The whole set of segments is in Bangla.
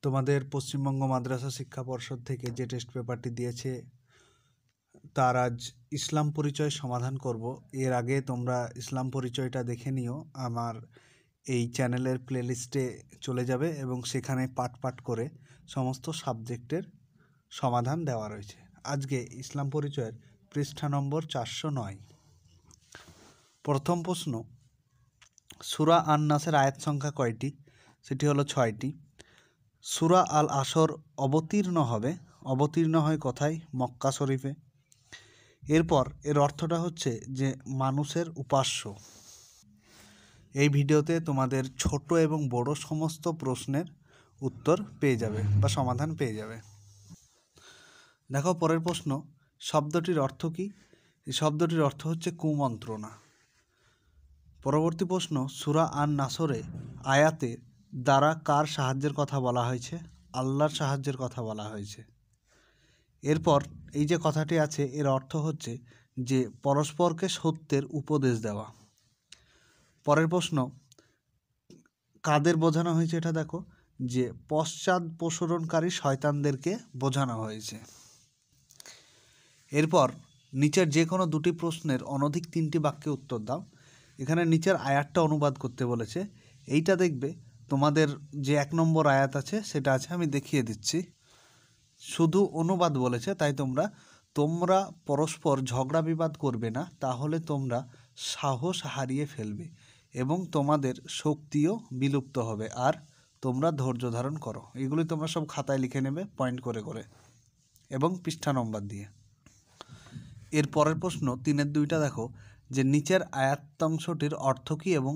তোমাদের পশ্চিমবঙ্গ মাদ্রাসা শিক্ষা পর্ষদ থেকে যে টেস্ট পেপারটি দিয়েছে তার আজ ইসলাম পরিচয় সমাধান করব। এর আগে তোমরা ইসলাম পরিচয়টা দেখে নিও, আমার এই চ্যানেলের প্লেলিস্টে চলে যাবে এবং সেখানে পার্ট পার্ট করে সমস্ত সাবজেক্টের সমাধান দেওয়া রয়েছে। আজকে ইসলাম পরিচয়ের পৃষ্ঠা নম্বর 409। প্রথম প্রশ্ন, সূরা আন-নাসের আয়াত সংখ্যা কয়টি? সেটি হলো 6টি। সূরা আল আসর অবতীর্ণ হয় কোথায়? মক্কা শরীফে। এরপর এর অর্থটা হচ্ছে যে মানুষের উপাস্য। এই ভিডিওতে তোমাদের ছোট এবং বড় সমস্ত প্রশ্নের উত্তর পেয়ে যাবে বা সমাধান পেয়ে যাবে। দেখো পরের প্রশ্ন, শব্দটির অর্থ কী? এই শব্দটির অর্থ হচ্ছে কুমন্ত্রণা। পরবর্তী প্রশ্ন, সূরা আন-নাসরে আয়াতে দ্বারা কার সাহায্যের কথা বলা হয়েছে? আল্লাহর সাহায্যের কথা বলা হয়েছে। এরপর এই যে কথাটি আছে এর অর্থ হচ্ছে যে পরস্পরকে সত্যের উপদেশ দেওয়া। পরের প্রশ্ন, কাদের বোঝানো হয়েছে এটা দেখো, যে পশ্চাদপসরণকারী শয়তানদেরকে বোঝানো হয়েছে। এরপর নিচের যে কোনো দুটি প্রশ্নের অনধিক 3টি বাক্যে উত্তর দাও। এখানে নিচের আয়াতটা অনুবাদ করতে বলেছে। এইটা দেখবে তোমাদের যে 1 নম্বর আয়াত আছে সেটা আছে, আমি দেখিয়ে দিচ্ছি। শুধু অনুবাদ বলেছে, তাই তোমরা পরস্পর ঝগড়া বিবাদ করবে না, তাহলে তোমরা সাহস হারিয়ে ফেলবে এবং তোমাদের শক্তিও বিলুপ্ত হবে, আর তোমরা ধৈর্য ধারণ করো। এগুলি তোমরা সব খাতায় লিখে নেবে পয়েন্ট করে করে এবং পৃষ্ঠা নম্বর দিয়ে। এর পরের প্রশ্ন 3-এর 2টা দেখো, যে নিচের আয়াতাংশটির অর্থ কী এবং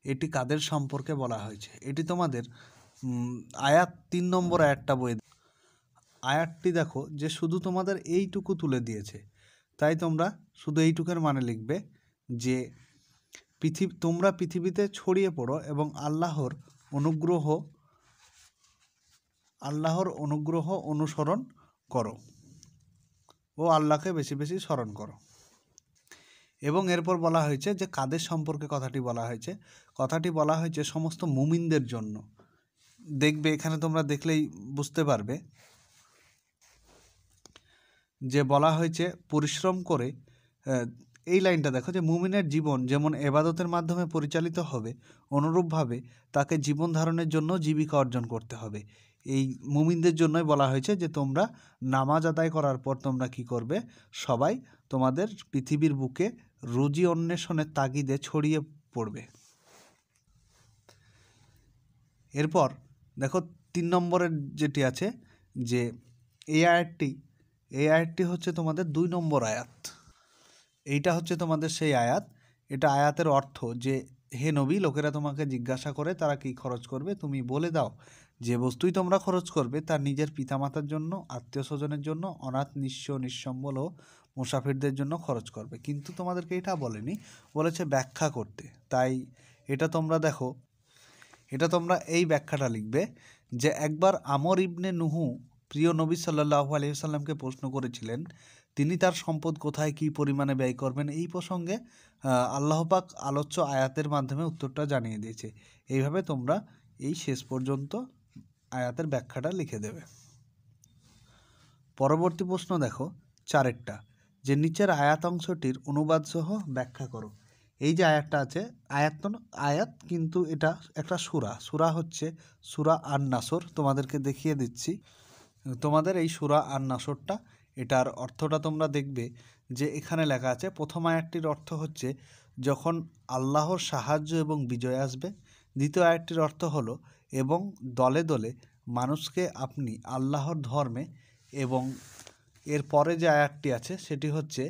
এটি কাদের সম্পর্কে বলা হয়েছে? এটি তোমাদের আয়াত 3 নম্বর আয়াতটা বই। আয়াতটি দেখো যে শুধু তোমাদের এইটুকু তুলে দিয়েছে, তাই তোমরা শুধু এইটুকের মানে লিখবে যে তোমরা পৃথিবীতে ছড়িয়ে পড়ো এবং আল্লাহর অনুগ্রহ অনুসরণ করো ও আল্লাহকে বেশি বেশি স্মরণ করো। এবং এরপর বলা হয়েছে যে কাদের সম্পর্কে কথাটি বলা হয়েছে? কথাটি বলা হয়েছে সমস্ত মুমিনদের জন্য। দেখবে এখানে তোমরা দেখলেই বুঝতে পারবে যে বলা হয়েছে পরিশ্রম করে। এই লাইনটা দেখো, যে মুমিনের জীবন যেমন ইবাদতের মাধ্যমে পরিচালিত হবে, অনুরূপভাবে তাকে জীবন ধারণের জন্য জীবিকা অর্জন করতে হবে। এই মুমিনদের জন্যই বলা হয়েছে যে তোমরা নামাজ আদায় করার পর তোমরা কি করবে? সবাই তোমাদের পৃথিবীর বুকে রুজি অন্বেষণের তাগিদে ছড়িয়ে পড়বে। এরপর দেখো 3 নম্বরের যেটি আছে, যে এই আয়াতটি হচ্ছে তোমাদের 2 নম্বর আয়াত। এইটা হচ্ছে তোমাদের সেই আয়াত। এটা আয়াতের অর্থ যে হে নবী, লোকেরা তোমাকে জিজ্ঞাসা করে তারা কি খরচ করবে, তুমি বলে দাও যে বস্তুই তোমরা খরচ করবে তা নিজের পিতামাতার জন্য, আত্মীয় স্বজনের জন্য, অনাথ নিঃস্ব নিঃসম্বল ও মুসাফিরদের জন্য খরচ করবে। কিন্তু তোমাদেরকে এটা বলেনি, বলেছে ব্যাখ্যা করতে। তাই এটা তোমরা দেখো, এটা তোমরা এই ব্যাখ্যাটা লিখবে যে একবার আমর ইবনে নুহু প্রিয় নবী সাল্লাল্লাহু আলাইহি সাল্লামকে প্রশ্ন করেছিলেন তিনি তার সম্পদ কোথায় কী পরিমাণে ব্যয় করবেন। এই প্রসঙ্গে আল্লাহ পাক আলোচ্য আয়াতের মাধ্যমে উত্তরটা জানিয়ে দিয়েছে। এইভাবে তোমরা এই শেষ পর্যন্ত আয়াতের ব্যাখ্যাটা লিখে দেবে। পরবর্তী প্রশ্ন দেখো 4-এরটা, যে নিচের আয়াতাংশটির অনুবাদ সহ ব্যাখ্যা করো। এই যে আয়াতটা আছে, আয়াত কিন্তু এটা একটা সূরা হচ্ছে সূরা আন-নাসর। তোমাদেরকে দেখিয়ে দিচ্ছি। তোমাদের এই সূরা আন-নাসরটা, এটার অর্থটা তোমরা দেখবে যে এখানে লেখা আছে। প্রথম আয়াতটির অর্থ হচ্ছে যখন আল্লাহর সাহায্য এবং বিজয় আসবে। দ্বিতীয় আয়াতটির অর্থ হলো এবং দলে দলে মানুষকে আপনি আল্লাহর ধর্মে, এবং এর পরে যে আয়াতটি আছে সেটি হচ্ছে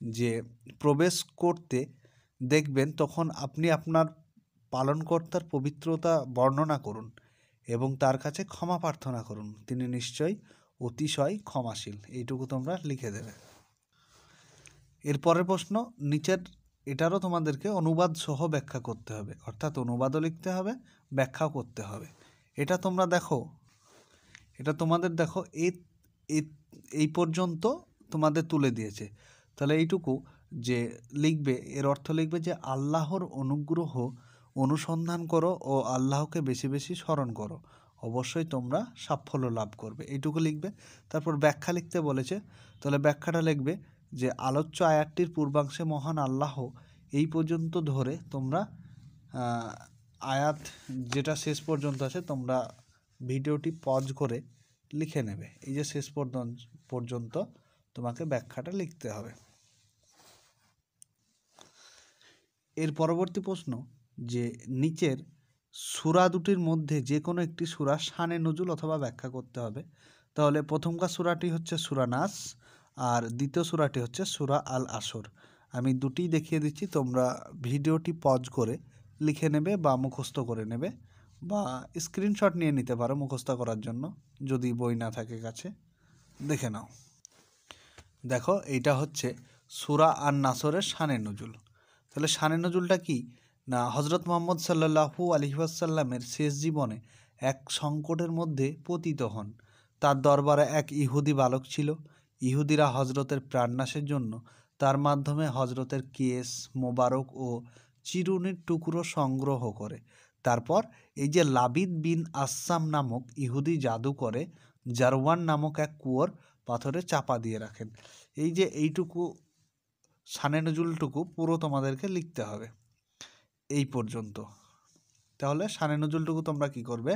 যে প্রবেশ করতে দেখবেন তখন আপনি আপনার পালনকর্তার পবিত্রতা বর্ণনা করুন এবং তার কাছে ক্ষমা প্রার্থনা করুন, তিনি নিশ্চয়ই অতিশয় ক্ষমাশীল। এইটুকু তোমরা লিখে দেবে। এরপরের প্রশ্ন, নিচের এটারও তোমাদেরকে অনুবাদ সহ ব্যাখ্যা করতে হবে, অর্থাৎ অনুবাদও লিখতে হবে, ব্যাখ্যাও করতে হবে। এটা তোমরা দেখো, এটা তোমাদের দেখো এই পর্যন্ত তোমাদের তুলে দিয়েছে। তাহলে এইটুকু যে লিখবে, এর অর্থ লিখবে যে আল্লাহর অনুগ্রহ অনুসন্ধান করো ও আল্লাহকে বেশি বেশি স্মরণ করো, অবশ্যই তোমরা সাফল্য লাভ করবে। এইটুকু লিখবে। তারপর ব্যাখ্যা লিখতে বলেছে, তাহলে ব্যাখ্যাটা লিখবে যে আলোচ্য আয়াতটির পূর্বাংশে মহান আল্লাহ এই পর্যন্ত ধরে তোমরা আয়াত যেটা শেষ পর্যন্ত আছে তোমরা ভিডিওটি পজ করে লিখে নেবে। এই যে শেষ পর্যন্ত তোমাকে ব্যাখ্যাটা লিখতে হবে। এর পরবর্তী প্রশ্ন যে নিচের সূরা দুটির মধ্যে যে কোনো একটি সূরা শানে নুজুল অথবা ব্যাখ্যা করতে হবে। তাহলে প্রথমকার সূরাটি হচ্ছে সূরা নাস আর দ্বিতীয় সূরাটি হচ্ছে সূরা আল আসর। আমি দুটিই দেখিয়ে দিচ্ছি, তোমরা ভিডিওটি পজ করে লিখে নেবে বা মুখস্থ করে নেবে বা স্ক্রিনশট নিয়ে নিতে পারো মুখস্থ করার জন্য যদি বই না থাকে কাছে। দেখে নাও। দেখো এইটা হচ্ছে সূরা আন নাসরের শানে নুজুল। তাহলে শানে নজুলটা কি না, হজরত মুহাম্মদ সাল্লাল্লাহু আলাইহি ওয়াসাল্লামের শেষ জীবনে এক সংকটের মধ্যে পতিত হন। তার দরবারে এক ইহুদি বালক ছিল। ইহুদিরা হজরতের প্রাণনাশের জন্য তার মাধ্যমে হজরতের কেস মোবারক ও চিরুনির টুকরো সংগ্রহ করে। তারপর এই যে লাবিদ বিন আসাম নামক ইহুদি জাদু করে জারওয়ান নামক এক কুয়োর পাথরে চাপা দিয়ে রাখেন। এই যে এইটুকু শানে নজুলটুকু পুরো তোমাদেরকে লিখতে হবে এই পর্যন্ত। তাহলে শানে নজুলটুকু তোমরা কি করবে,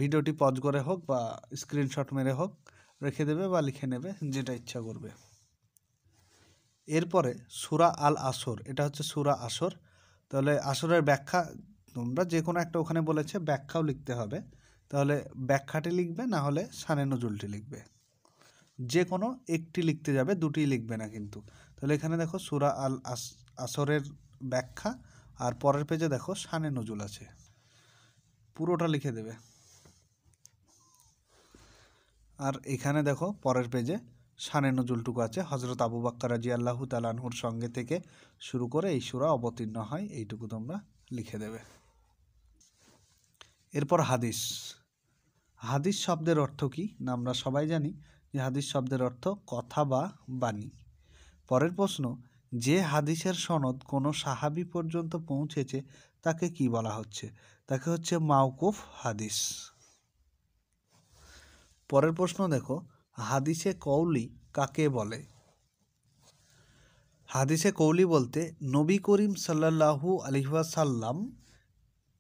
ভিডিওটি পজ করে হোক বা স্ক্রিনশট মেরে হোক রেখে দেবে বা লিখে নেবে, যেটা ইচ্ছা করবে। এরপরে সূরা আল আসর, এটা হচ্ছে সূরা আসর। তাহলে আসরের ব্যাখ্যা তোমরা যে কোনো একটা ওখানে বলেছে ব্যাখ্যাও লিখতে হবে। তাহলে ব্যাখ্যাটি লিখবে, না হলে শানে নজুলটি লিখবে। যে কোনো একটি লিখতে যাবে, দুটি লিখবে না কিন্তু। তাহলে এখানে দেখো সূরা আল আসরের ব্যাখ্যা আর পরের পেজে দেখো শানে নজুল আছে, পুরোটা লিখে দেবে। আর এখানে দেখো পরের পেজে শানে নজুলটুকু আছে, হযরত আবু বকর রাদিয়াল্লাহু তাআলা আনহুর সঙ্গে থেকে শুরু করে এই সূরা অবতীর্ণ হয়, এইটুকু তোমরা লিখে দেবে। এরপর হাদিস। হাদিস শব্দের অর্থ কি না, আমরা সবাই জানি যে হাদিস শব্দের অর্থ কথা বা বাণী। পরের প্রশ্ন, যে হাদিসের সনদ কোনো সাহাবী পর্যন্ত পৌঁছেছে তাকে কি বলা হচ্ছে? তাকে হচ্ছে মাওকুফ হাদিস। পরের প্রশ্ন দেখো, হাদিসে কওলি কাকে বলে? হাদিসে কওলি বলতে নবী করিম সাল্লাল্লাহু আলাইহি ওয়াসাল্লাম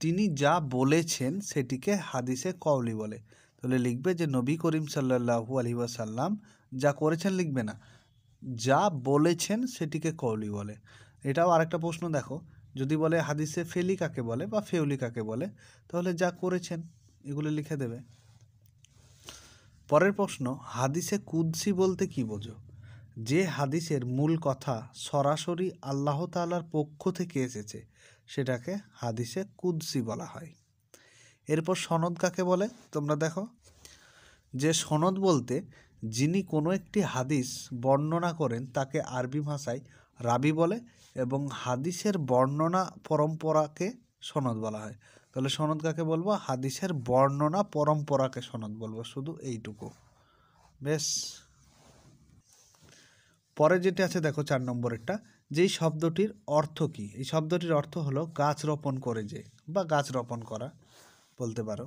তিনি যা বলেছেন সেটিকে হাদিসে কওলি বলে। তাহলে লিখবে যে নবী করিম সাল্লাল্লাহু আলাইহি ওয়াসাল্লাম যা করেছেন লিখবে না, যা বলেছেন সেটিকে কওলি বলে। এটাও আরেকটা প্রশ্ন দেখো, যদি বলে হাদিসে ফেলি কাকে বলে বা ফেউলি কাকে বলে, তাহলে যা করেছেন এগুলো লিখে দেবে। পরের প্রশ্ন, হাদিসে কুদসি বলতে কি বোঝো? যে হাদিসের মূল কথা সরাসরি আল্লাহ তাআলার পক্ষ থেকে এসেছে সেটাকে হাদিসে কুদসি বলা হয়। এরপর সনদ কাকে বলে তোমরা দেখো, যে সনদ বলতে যিনি কোনো একটি হাদিস বর্ণনা করেন তাকে আরবি ভাষায় রাবি বলে এবং হাদিসের বর্ণনা পরম্পরাকে সনদ বলা হয়। তাহলে সনদ কাকে বলবো? হাদিসের বর্ণনা পরম্পরাকে সনদ বলবো, শুধু এইটুকু। বেশ। পরে যেটি আছে দেখো 4 নম্বরেরটা, যেই শব্দটির অর্থ কি? এই শব্দটির অর্থ হলো গাছ রোপণ করে যে, বা গাছ রোপণ করা বলতে পারো।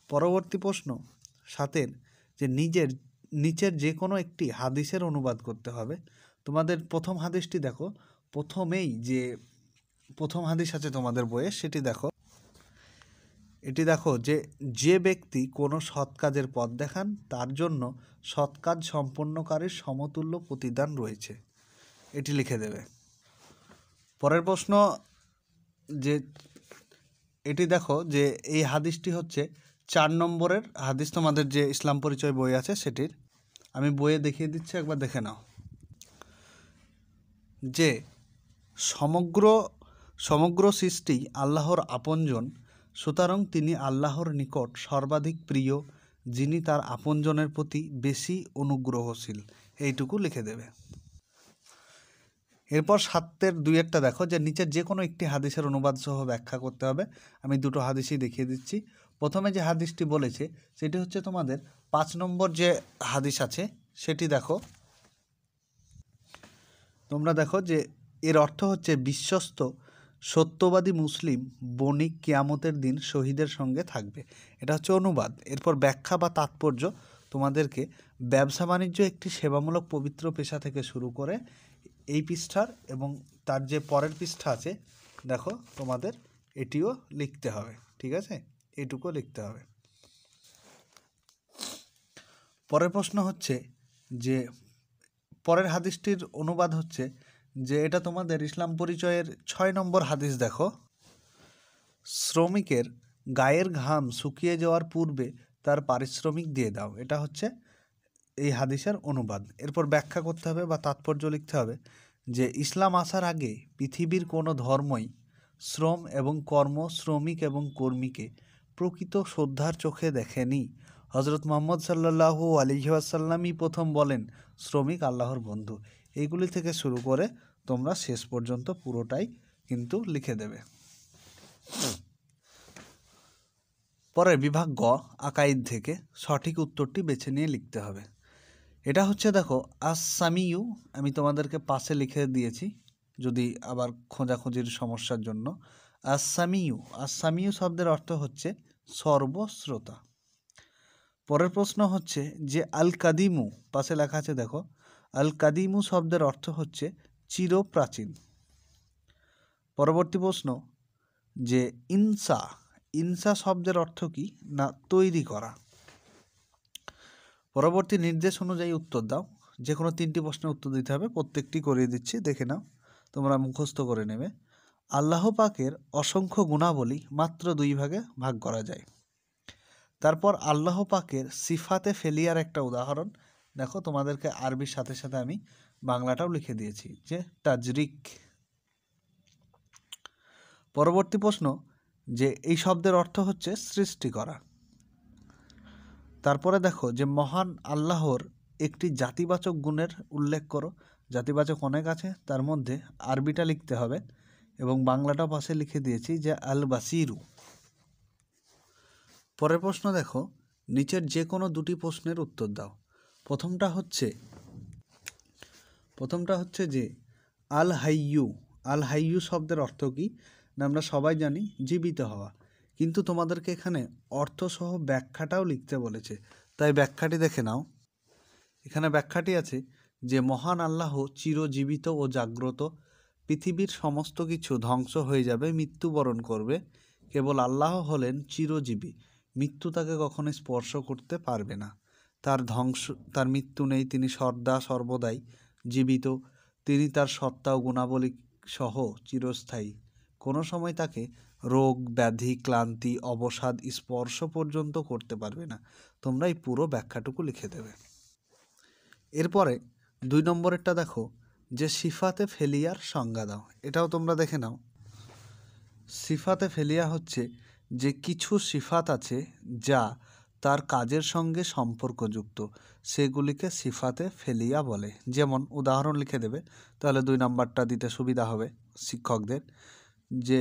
পরবর্তী প্রশ্ন 7 যে নিচের যে কোনো একটি হাদিসের অনুবাদ করতে হবে। তোমাদের প্রথম হাদিসটি দেখো, প্রথমেই যে প্রথম হাদিস আছে তোমাদের বইয়ে সেটি দেখো। এটি দেখো যে ব্যক্তি কোনো সৎ কাজের পথ দেখান তার জন্য সৎ কাজ সম্পন্নকারীর সমতুল্য প্রতিদান রয়েছে, এটি লিখে দেবে। পরের প্রশ্ন যে এটি দেখো যে এই হাদিসটি হচ্ছে 4 নম্বরের হাদিস তোমাদের যে ইসলাম পরিচয় বই আছে সেটির। আমি বইয়ে দেখিয়ে দিচ্ছি, একবার দেখে নাও। যে সমগ্র সৃষ্টি আল্লাহর আপনজন, সুতরাং তিনি আল্লাহর নিকট সর্বাধিক প্রিয়, যিনি তার আপনজনের প্রতি বেশি অনুগ্রহশীল, এইটুকু লিখে দেবে। এরপর 7-এর 2-একটা দেখো, যে নিচের যে কোনো একটি হাদিসের অনুবাদ সহ ব্যাখ্যা করতে হবে। আমি দুটো হাদিসই দেখিয়ে দিচ্ছি। প্রথমে যে হাদিসটি বলেছে সেটি হচ্ছে তোমাদের 5 নম্বর যে হাদিস আছে সেটি দেখো। তোমরা দেখো যে এর অর্থ হচ্ছে বিশ্বস্ত সত্যবাদী মুসলিম বণিক কিয়ামতের দিন শহীদের সঙ্গে থাকবে। এটা হচ্ছে অনুবাদ। এরপর ব্যাখ্যা বা তাৎপর্য তোমাদেরকে ব্যবসা বাণিজ্য একটি সেবামূলক পবিত্র পেশা থেকে শুরু করে এই পৃষ্ঠার এবং তার যে পরের পৃষ্ঠা আছে দেখো তোমাদের এটিও লিখতে হবে, ঠিক আছে, এটুকুও লিখতে হবে। পরের প্রশ্ন হচ্ছে যে পরের হাদিসটির অনুবাদ হচ্ছে যে এটা তোমাদের ইসলাম পরিচয়ের 6 নম্বর হাদিস। দেখো, শ্রমিকের গায়ের ঘাম শুকিয়ে যাওয়ার পূর্বে তার পারিশ্রমিক দিয়ে দাও। এটা হচ্ছে এই হাদিসের অনুবাদ। এরপর ব্যাখ্যা করতে হবে বা তাৎপর্য লিখতে হবে যে ইসলাম আসার আগে পৃথিবীর কোনো ধর্মই শ্রম এবং কর্ম, শ্রমিক এবং কর্মীকে প্রকৃত শ্রদ্ধার চোখে দেখেনি। হজরত মুহাম্মদ সাল্লাল্লাহু আলাইহি ওয়াসাল্লামই প্রথম বলেন শ্রমিক আল্লাহর বন্ধু। এইগুলি থেকে শুরু করে তোমরা শেষ পর্যন্ত পুরোটাই কিন্তু লিখে দেবে। পরের বিভাগ গ, আকাইদ থেকে সঠিক উত্তরটি বেছে নিয়ে লিখতে হবে। এটা হচ্ছে দেখো আস-সামিউ, আমি তোমাদেরকে পাশে লিখে দিয়েছি যদি আবার খোঁজাখুঁজির সমস্যার জন্য। আস-সামিউ শব্দের অর্থ হচ্ছে সর্বশ্রোতা। পরের প্রশ্ন হচ্ছে যে আল কাদিমু, পাশে লেখা আছে দেখো, আল কাদিমু শব্দের অর্থ হচ্ছে চিরপ্রাচীন। পরবর্তী প্রশ্ন যে ইনসা শব্দের অর্থ কি না তৈরি করা। পরবর্তী নির্দেশ অনুযায়ী উত্তর দাও। যে কোনো 3টি প্রশ্নের উত্তর দিতে হবে, প্রত্যেকটি করিয়ে দিচ্ছি, দেখে নাও, তোমরা মুখস্থ করে নেবে। আল্লাহ পাকের অসংখ্য গুণাবলী মাত্র 2 ভাগে ভাগ করা যায়। তারপর আল্লাহ পাকের সিফাতে ফেলিয়ার একটা উদাহরণ দেখো, তোমাদেরকে আরবির সাথে সাথে আমি বাংলাটাও লিখে দিয়েছি যে তাজরিক। পরবর্তী প্রশ্ন যে এই শব্দের অর্থ হচ্ছে সৃষ্টি করা। তারপরে দেখো যে মহান আল্লাহর একটি জাতিবাচক গুণের উল্লেখ করো। জাতিবাচক অনেক আছে, তার মধ্যে আরবিটা লিখতে হবে এবং বাংলাটা পাশে লিখে দিয়েছি যে আল বাসিরু। পরের প্রশ্ন দেখো, নিচের যে কোনো 2টি প্রশ্নের উত্তর দাও। প্রথমটা হচ্ছে যে আল হাইয়ু শব্দের অর্থ কি না আমরা সবাই জানি জীবিত হওয়া, কিন্তু তোমাদেরকে এখানে অর্থসহ ব্যাখ্যাটাও লিখতে বলেছে, তাই ব্যাখ্যাটি দেখে নাও। এখানে ব্যাখ্যাটি আছে যে মহান আল্লাহ চিরজীবিত ও জাগ্রত, পৃথিবীর সমস্ত কিছু ধ্বংস হয়ে যাবে, মৃত্যুবরণ করবে, কেবল আল্লাহ হলেন চিরজীবী, মৃত্যু তাকে কখনো স্পর্শ করতে পারবে না। তার মৃত্যু নেই, তিনি সর্বদাই জীবিত, তিনি তার সত্তা ও গুণাবলী সহ চিরস্থায়ী, কোনো সময় তাকে রোগ ব্যাধি ক্লান্তি অবসাদ স্পর্শ পর্যন্ত করতে পারবে না। তোমরা এই পুরো ব্যাখ্যাটুকু লিখে দেবে। এরপরে 2 নম্বরেরটা দেখো যে সিফাতে ফেলিয়ার সংজ্ঞা দাও। এটাও তোমরা দেখে নাও। সিফাতে ফেলিয়া হচ্ছে যে কিছু সিফাত আছে যা তার কাজের সঙ্গে সম্পর্কযুক্ত, সেগুলিকে সিফাতে ফেলিয়া বলে। যেমন উদাহরণ লিখে দেবে, তাহলে 2 নম্বরটা দিতে সুবিধা হবে শিক্ষকদের। যে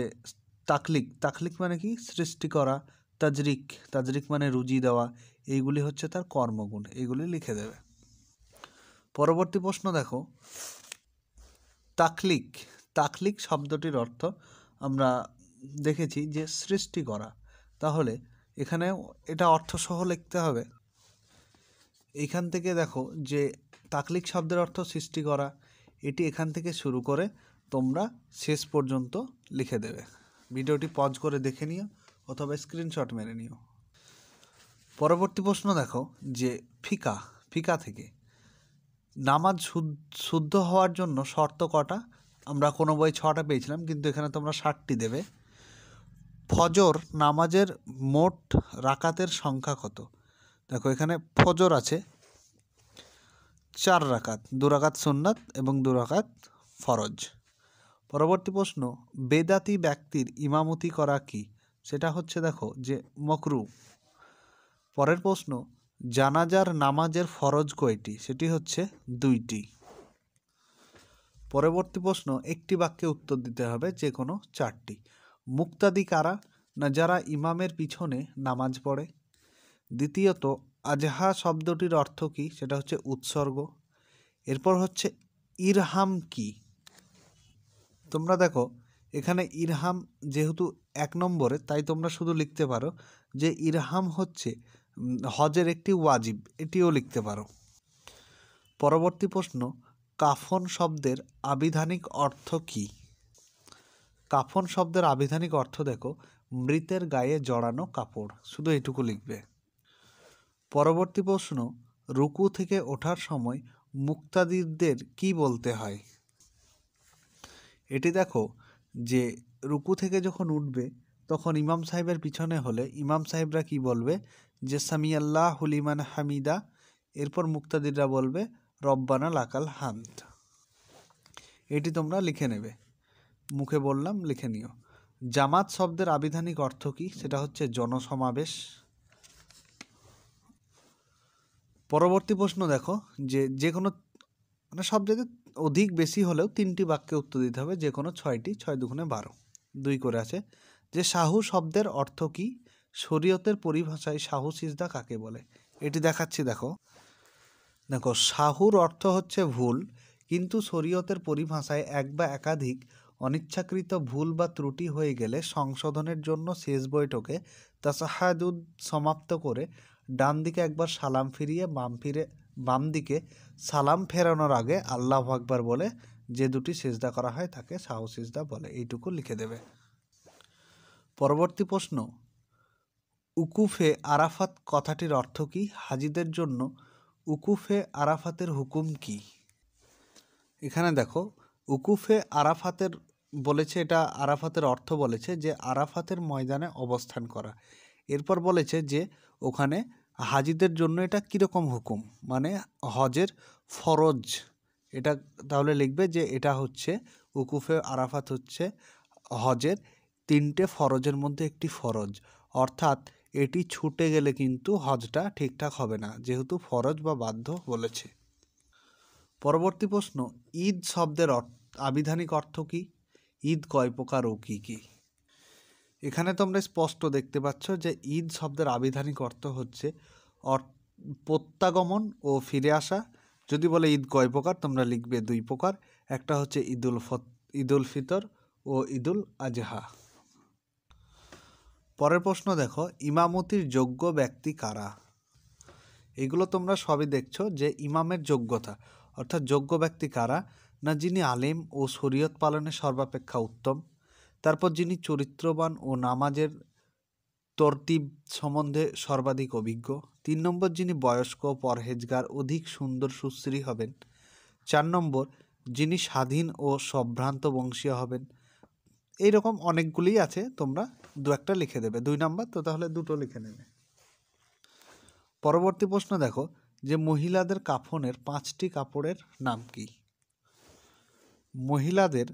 তাকলিক মানে কি সৃষ্টি করা, তাজরিক মানে রুজি দেওয়া, এইগুলি হচ্ছে তার কর্মগুণ, এইগুলি লিখে দেবে। পরবর্তী প্রশ্ন দেখো, তাকলিক শব্দটির অর্থ আমরা দেখেছি যে সৃষ্টি করা, তাহলে এখানে এটা অর্থসহ লিখতে হবে। এইখান থেকে দেখো যে তাকলিক শব্দের অর্থ সৃষ্টি করা, এটি এখান থেকে শুরু করে তোমরা শেষ পর্যন্ত লিখে দেবে। ভিডিওটি পজ করে দেখে নিও অথবা স্ক্রিনশট মেরে নিও। পরবর্তী প্রশ্ন দেখো যে ফিকা থেকে নামাজ শুদ্ধ হওয়ার জন্য শর্ত কটা। আমরা কোনো বই 6টা পেয়েছিলাম, কিন্তু এখানে তোমরা 7টি দেবে। ফজর নামাজের মোট রাকাতের সংখ্যা কত। দেখো এখানে ফজর আছে 4 রাকাত, 2 রাকাত সুন্নাত এবং 2 রাকাত ফরজ। পরবর্তী প্রশ্ন, বেদাতি ব্যক্তির ইমামতি করা কি, সেটা হচ্ছে দেখো যে মকরু। পরের প্রশ্ন, জানাজার নামাজের ফরজ কয়টি, সেটি হচ্ছে 2টি। পরবর্তী প্রশ্ন, একটি বাক্যে উত্তর দিতে হবে যে কোনো 4টি। মুক্তাদি কারা না যারা ইমামের পিছনে নামাজ পড়ে। দ্বিতীয়ত, আজহা শব্দটির অর্থ কি, সেটা হচ্ছে উৎসর্গ। এরপর হচ্ছে ইরহাম কি। তোমরা দেখো এখানে ইরহাম যেহেতু 1 নম্বরে, তাই তোমরা শুধু লিখতে পারো যে ইরহাম হচ্ছে হজের একটি ওয়াজিব, এটিও লিখতে পারো। পরবর্তী প্রশ্ন, কাফন শব্দের আবিধানিক অর্থ কী? কাফন শব্দের আবিধানিক অর্থ দেখো, মৃতের গায়ে জড়ানো কাপড়, শুধু এটুকু লিখবে। পরবর্তী প্রশ্ন, রুকু থেকে ওঠার সময় মুক্তাদিরদের কি বলতে হয়? এটি দেখো যে রুকু থেকে যখন উঠবে তখন ইমাম সাহেবের পিছনে হলে ইমাম সাহেবরা কি বলবে যে সামি আল্লাহু লিমান হামিদা, এরপর মুক্তাদিররা বলবে রব্বানা লাকাল হামদ। এটি তোমরা লিখে নেবে, মুখে বললাম, লিখে নিও। জামাত শব্দের আবিধানিক অর্থ কী? সেটা হচ্ছে জনসমাবেশ। পরবর্তী প্রশ্ন দেখো যে কোনো মানে সব জায়গায় অধিক বেশি হলেও 3টি বাক্যে উত্তর দিতে হবে, যে কোনো 6টি, 6 দুগুণে 12, 2 করে আছে। যে সাহু শব্দের অর্থ কী? শরীয়তের পরিভাষায় সাহু সিজদা কাকে বলে? এটি দেখাচ্ছি, দেখো দেখো সাহুর অর্থ হচ্ছে ভুল, কিন্তু শরীয়তের পরিভাষায় এক বা একাধিক অনিচ্ছাকৃত ভুল বা ত্রুটি হয়ে গেলে সংশোধনের জন্য শেষ বৈঠকে তাশাহুদ সমাপ্ত করে ডান দিকে একবার সালাম ফিরিয়ে বাম দিকে সালাম ফেরানোর আগে আল্লাহু আকবার বলে যে দুটি সিজদা করা হয় তাকে সাহু সিজদা বলে। এইটুকু লিখে দেবে। পরবর্তী প্রশ্ন, উকুফে আরাফাত কথাটির অর্থ কী? হাজিদের জন্য উকুফে আরাফাতের হুকুম কী? এখানে দেখো উকুফে আরাফাতের বলেছে, এটা আরাফাতের অর্থ বলেছে যে আরাফাতের ময়দানে অবস্থান করা। এরপর বলেছে যে ওখানে হাজিদের জন্য এটা কীরকম হুকুম, মানে হজের ফরজ। এটা তাহলে লিখবে যে এটা হচ্ছে উকুফে আরাফাত হচ্ছে হজের 3টে ফরজের মধ্যে একটি ফরজ, অর্থাৎ এটি ছুটে গেলে কিন্তু হজটা ঠিকঠাক হবে না, যেহেতু ফরজ বা বাধ্য বলেছে। পরবর্তী প্রশ্ন, ঈদ শব্দের আবিধানিক অর্থ কী? ঈদ কয় প্রকার ও কী কী? এখানে তোমরা স্পষ্ট দেখতে পাচ্ছ যে ঈদ শব্দের আবিধানিক অর্থ হচ্ছে প্রত্যাগমন ও ফিরে আসা। যদি বলে ঈদ কয় প্রকার, তোমরা লিখবে 2 প্রকার, একটা হচ্ছে ঈদুল ফিতর ও ঈদুল আজহা। পরের প্রশ্ন দেখো, ইমামতির যোগ্য ব্যক্তি কারা? এগুলো তোমরা সবই দেখছো যে ইমামের যোগ্যতা, অর্থাৎ যোগ্য ব্যক্তি কারা না, যিনি আলেম ও শরীয়ত পালনে সর্বাপেক্ষা উত্তম, তারপর যিনি চরিত্রবান ও নামাজের তরতিব সম্বন্ধে সর্বাধিক অভিজ্ঞ, 3 নম্বর যিনি বয়স্ক পরহেজগার অধিক সুন্দর সুশ্রী হবেন, 4 নম্বর যিনি স্বাধীন ও সম্ভ্রান্ত বংশীয় হবেন। এইরকম অনেকগুলিই আছে, তোমরা 2-1টা লিখে দেবে। 2 নম্বর তো তাহলে 2টো লিখে নেবে। পরবর্তী প্রশ্ন দেখো যে মহিলাদের কাফনের 5টি কাপড়ের নাম কি? মহিলাদের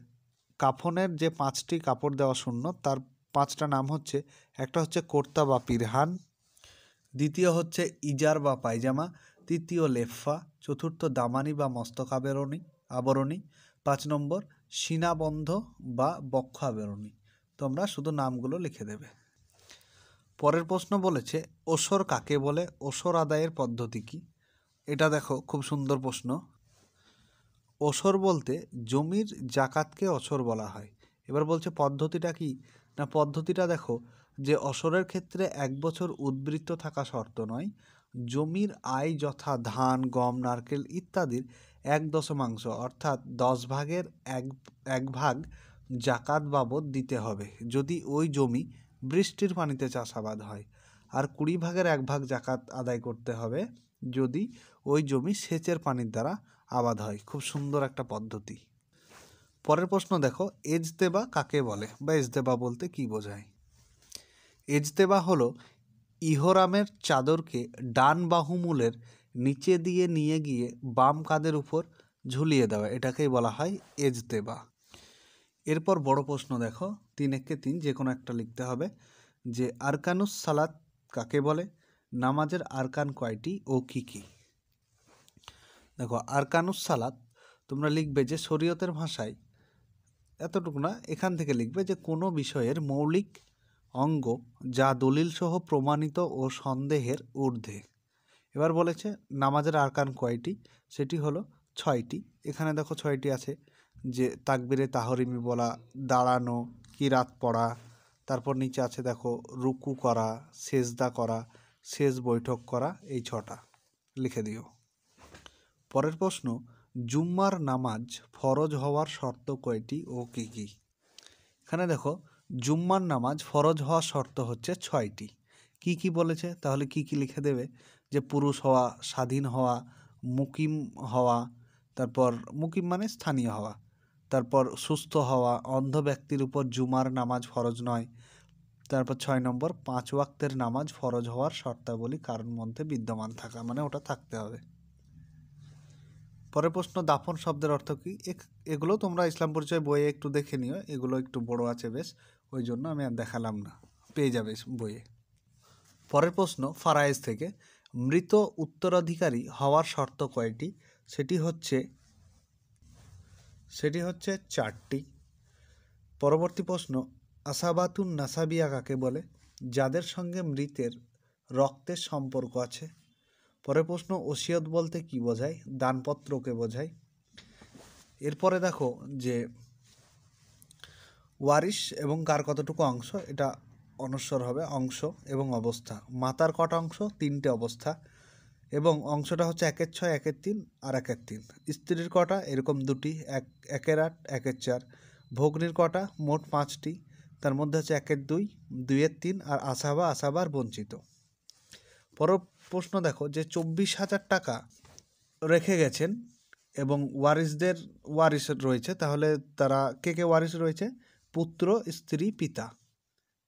কাফনের যে 5টি কাপড় দেওয়া শূন্য, তার 5টা নাম হচ্ছে, একটা হচ্ছে কোর্তা বা পিরহান, দ্বিতীয় হচ্ছে ইজার বা পায়জামা, তৃতীয় লেফা, চতুর্থ দামানি বা মস্তক আবরণী, 5 নম্বর সীনাবন্ধ বা বক্ষ আবরণী। তোমরা শুধু নামগুলো লিখে দেবে। পরের প্রশ্ন বলেছে ওসর কাকে বলে? ওসর আদায়ের পদ্ধতি কি? এটা দেখো খুব সুন্দর প্রশ্ন। ওসর বলতে জমির জাকাতকে ওসর বলা হয়। এবার বলছে পদ্ধতিটা কি না, পদ্ধতিটা দেখো যে ওসরের ক্ষেত্রে 1 বছর উদ্বৃত্ত থাকা শর্ত নয়, জমির আয় যথা ধান গম নারকেল ইত্যাদির 1/10 অর্থাৎ 10 ভাগের 1 ভাগ জাকাত বাবদ দিতে হবে যদি ওই জমি বৃষ্টির পানিতে চাষাবাদ হয়, আর 20 ভাগের 1 ভাগ জাকাত আদায় করতে হবে যদি ওই জমি সেচের পানির দ্বারা আবাদ হয়। খুব সুন্দর একটা পদ্ধতি। পরের প্রশ্ন দেখো এজতেবা কাকে বলে বা এজতেবা বলতে কি বোঝায়? এজতেবা হলো ইহরামের চাদরকে ডান বাহুমূলের নিচে দিয়ে নিয়ে গিয়ে বাম কাঁধের উপর ঝুলিয়ে দেওয়া, এটাকেই বলা হয় এজতেবা। এরপর বড় প্রশ্ন দেখো 3-3 যে কোনো একটা লিখতে হবে যে আরকানুস সালাত কাকে বলে? নামাজের আরকান কয়টি ও কি কি? দেখো আরকানুস সালাত তোমরা লিখবে যে শরীয়তের ভাষায় এতটুকু না, এখান থেকে লিখবে যে কোনো বিষয়ের মৌলিক অঙ্গ যা দলিল সহ প্রমাণিত ও সন্দেহের ঊর্ধ্বে। এবার বলেছে নামাজের আরকান কয়টি, সেটি হলো 6টি। এখানে দেখো 6টি আছে, যে তাকবিরে তাহরিমি বলা, দাঁড়ানো, কিরাত পড়া, তারপর নিচে আছে দেখো রুকু করা, সেজদা করা, শেষ বৈঠক করা, এই 6টা লিখে দিও। পরের প্রশ্ন, জুম্মার নামাজ ফরজ হওয়ার শর্ত কয়টি ও কী কী? এখানে দেখো জুম্মার নামাজ ফরজ হওয়ার শর্ত হচ্ছে 6টি। কি কি বলেছে, তাহলে কি কি লিখে দেবে, যে পুরুষ হওয়া, স্বাধীন হওয়া, মুকিম হওয়া, তারপর মুকিম মানে স্থানীয় হওয়া, তারপর সুস্থ হওয়া, অন্ধ ব্যক্তির উপর জুমার নামাজ ফরজ নয়, তারপর 6 নম্বর 5 ওয়াক্তের নামাজ ফরজ হওয়ার শর্তাবলী কারণ মধ্যে বিদ্যমান থাকা, মানে ওটা থাকতে হবে। পরের প্রশ্ন, দাফন শব্দের অর্থ কী? এগুলো তোমরা ইসলাম পরিচয় বইয়ে একটু দেখে নিও, এগুলো একটু বড় আছে বেশ, ওই জন্য আমি আর দেখালাম না, পেয়ে যাবে বইয়ে। পরের প্রশ্ন ফারায়েজ থেকে, মৃত উত্তরাধিকারী হওয়ার শর্ত কয়টি? সেটি হচ্ছে 4টি। পরবর্তী প্রশ্ন, আসাবাতুন নাসাবিয়া কাকে বলে? যাদের সঙ্গে মৃতের রক্তের সম্পর্ক আছে। পরের প্রশ্ন, ওসিয়ত বলতে কি বোঝায়? দানপত্রকে বোঝায়। এরপরে দেখো যে ওয়ারিশ এবং কার কতটুকু অংশ, এটা অনস্বর হবে, অংশ এবং অবস্থা। মাতার কটা অংশ? 3টে অবস্থা, এবং অংশটা হচ্ছে 1/6, 1/3 আর 1/3। স্ত্রীর কটা? এরকম 2টি, 1/8, 1/4। ভগ্নীর কটা? মোট 5টি, তার মধ্যে হচ্ছে 1/2, 2/3 আর আসাবার বঞ্চিত। পর প্রশ্ন দেখো যে 24,000 টাকা রেখে গেছেন এবং ওয়ারিশ রয়েছে, তাহলে তারা কে কে ওয়ারিশ রয়েছে? পুত্র, স্ত্রী, পিতা।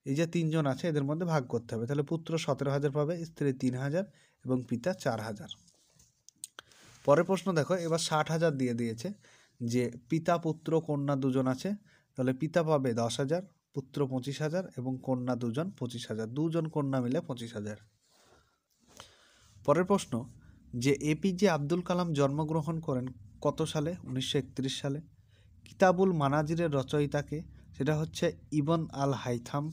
এই যে 3জন আছে এদের মধ্যে ভাগ করতে হবে, তাহলে পুত্র 17,000 পাবে, স্ত্রী 3,000 এবং পিতা 4,000। পরের প্রশ্ন দেখো, এবার 60,000 দিয়ে দিয়েছে, যে পিতা পুত্র কন্যা 2জন আছে, তাহলে পিতা পাবে 10,000, পুত্র 25,000 এবং কন্যা 2জন 25,000, 2জন কন্যা মিলে 25,000। পরের প্রশ্ন, যে এপিজে আব্দুল কালাম জন্মগ্রহণ করেন কত সালে? 1931 সালে। কিতাবুল মানাজিরের রচয়িতাকে? সেটা হচ্ছে ইবন আল হাইথাম।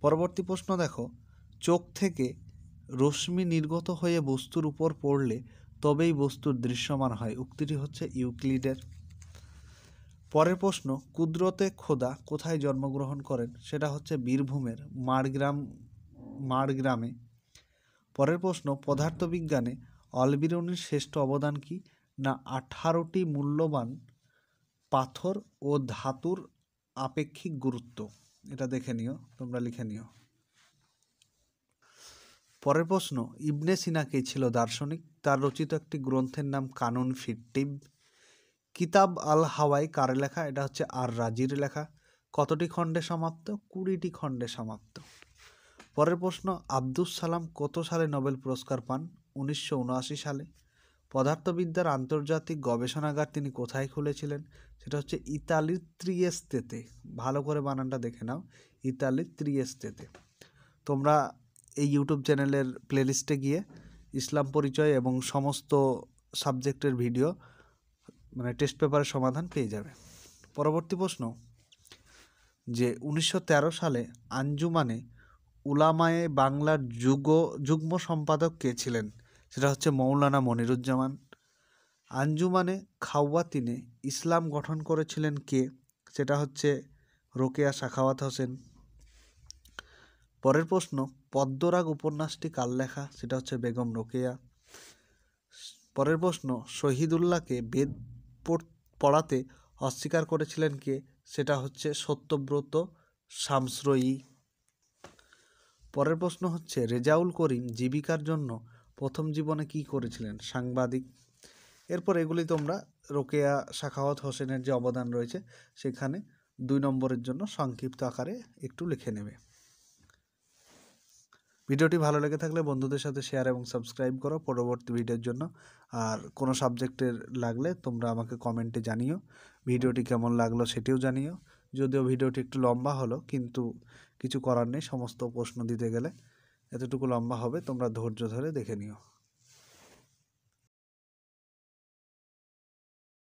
পরবর্তী প্রশ্ন দেখো, চোখ থেকে রশ্মি নির্গত হয়ে বস্তুর উপর পড়লে তবেই বস্তুর দৃশ্যমান হয়, উক্তিটি হচ্ছে ইউক্লিডের। পরের প্রশ্ন, কুদরতে খোদা কোথায় জন্মগ্রহণ করেন? সেটা হচ্ছে বীরভূমের মাড়গ্রামে। পরের প্রশ্ন, পদার্থবিজ্ঞানে অলবিরুনির শ্রেষ্ঠ অবদান কি? না 18টি মূল্যবান পাথর ও ধাতুর আপেক্ষিক গুরুত্ব। এটা দেখে নিও, তোমরা লিখে নিও। পরের প্রশ্ন, ইবনে সিনা কে ছিল দার্শনিক? তার রচিত একটি গ্রন্থের নাম কানুন ফিরতিব। কিতাব আল হাওয়াই কার লেখা? এটা হচ্ছে আর রাজির লেখা। কতটি খণ্ডে সমাপ্ত? 20টি খণ্ডে সমাপ্ত। পরের প্রশ্ন, আব্দুস সালাম কত সালে নোবেল পুরস্কার পান? 1979 সালে। পদার্থবিদ্যার আন্তর্জাতিক গবেষণাগার তিনি কোথায় খুলেছিলেন? সেটা হচ্ছে ইতালির ত্রিয়েস্তেতে। ভালো করে বানানটা দেখে নাও, ইতালির ত্রিয়েস্তেতে। তোমরা এই ইউটিউব চ্যানেলের প্লেলিস্টে গিয়ে ইসলাম পরিচয় এবং সমস্ত সাবজেক্টের ভিডিও, মানে টেস্ট পেপারের সমাধান পেয়ে যাবে। পরবর্তী প্রশ্ন, যে 1913 সালে আঞ্জুমানে উলামায়ে বাংলার যুগ্ম সম্পাদক কে ছিলেন? সেটা হচ্ছে মৌলানা মনিরুজ্জামান। আঞ্জুমানে খাওয়াতিনে ইসলাম গঠন করেছিলেন কে? সেটা হচ্ছে রোকেয়া সাখাওয়াত হোসেন। পরের প্রশ্ন, পদ্মরাগ উপন্যাসটি কার লেখা? সেটা হচ্ছে বেগম রোকেয়া। পরের প্রশ্ন, শহীদুল্লাহকে বেদ পড়াতে অস্বীকার করেছিলেন কে? সেটা হচ্ছে সত্যব্রত শামসরই। পরের প্রশ্ন হচ্ছে, রেজাউল করিম জীবিকার জন্য প্রথম জীবনে কি করেছিলেন? সাংবাদিক। এরপর এগুলি তোমরা রোকেয়া সাখাওয়াত হোসেনের যে অবদান রয়েছে সেখানে 2 নম্বরের জন্য সংক্ষিপ্ত আকারে একটু লিখে নেবে। ভিডিওটি ভালো লেগে থাকলে বন্ধুদের সাথে শেয়ার এবং সাবস্ক্রাইব করো পরবর্তী ভিডিওর জন্য। আর কোনো সাবজেক্টের লাগলে তোমরা আমাকে কমেন্টে জানিও, ভিডিওটি কেমন লাগলো সেটিও জানিও। যদিও ভিডিওটি একটু লম্বা হলো, কিন্তু কিছু করার নেই, সমস্ত প্রশ্ন দিতে গেলে এতটুকু লম্বা হবে, তোমরা ধৈর্য ধরে দেখে নিও।